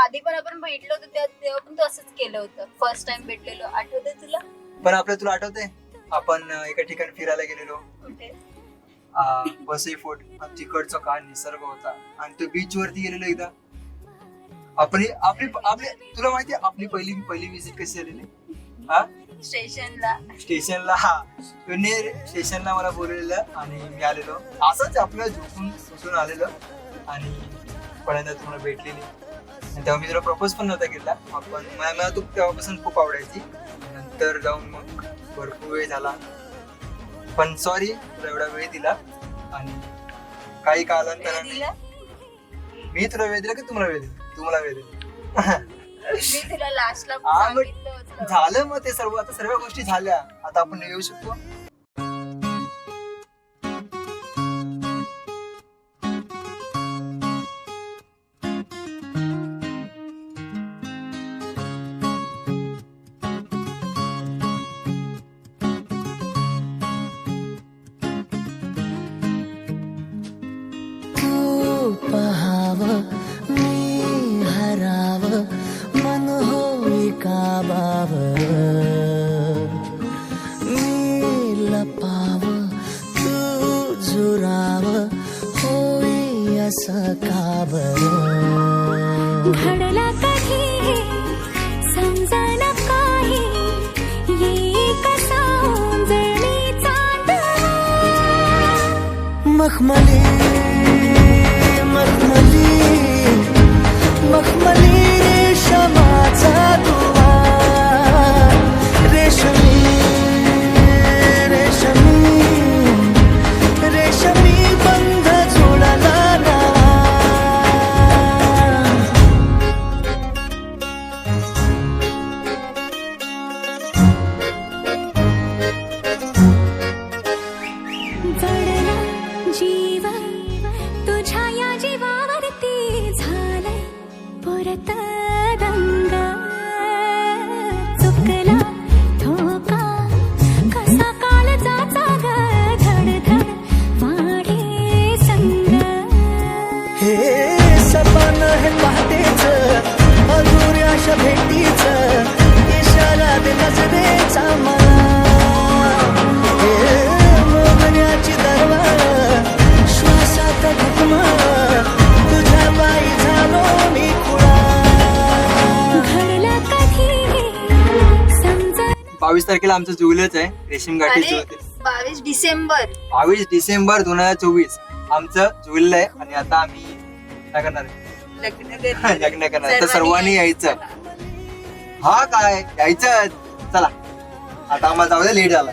आधी पण आपण भेटलो होतो तेव्हा पण तू असंच केलं होतं. फर्स्ट टाइम भेटलेलो, आठवतंय तुला? पण आपलं तुला आठवतंय आपण एका ठिकाणी फिरायला गेलेलो, कुठे? वसई फोर्ट. तिकडचा काय निसर्ग होता आणि तो बीच वरती गेलेलो एकदा आपण. आपली आपली तुला माहितीये आपली पहिली विजिट कशी झालेली? हा, स्टेशनला. तुम्ही स्टेशनला मला बोलवलेलं आणि मी आलेलो असंच आपलं झोपून सुटून आलेलो आणि पहिल्यांदा तुम्हाला भेटलेली. तेव्हा मी तुला प्रपोज पण नव्हता केला. आपण मला तू तेव्हापासून खूप आवडायची. नंतर जाऊन मग भरपूर वेळ झाला, पण सॉरी तुला एवढा वेळ दिला. आणि काही कालांतराने मी तुला वेळ दिला की तुम्हाला वेळ दिला? तुम्हाला वेळ दिला. मी तुला लास्टला झालं मग ते सर्व. आता सर्व गोष्टी झाल्या, आता आपण येऊ शकतो. पहाव मी हराव मन होई काबाव मी लपाव तू झुराव होई असं काबर. घडला कधी समजन काही ये कसा जळी चांदवा. मखमली मखमली मखमली रेशमाचा दुवा रेशमी रेशमी रेशमी बंध जुळला नावा. जडला जीव तुझ्या या जीवावरती झालंय परत दंग. चुकला धोका कसा काळजाचा ग धडधड वाढे संग. हे सपन हे पहाटेच अधुऱ्याशा भेटीच इशारा दे नजरेचा मला. हे मोगण्याची दरवाळ श्वासात घुमळ तुझ्या पायी झालो मी खुळा. घडलं कधी समजा. 22 तारखेला आमचं जुळलंच आहे रेशीम गाठी जुळते. 22 डिसेंबर 22 डिसेंबर 2024 आमचं जुळलं आहे. आणि आता आम्ही काय करणार आहे? लग्न करणार. तर सर्वांनी यायचं. हा काय यायचं. चला आता आम्हाला जाऊ दे, लेट झाला.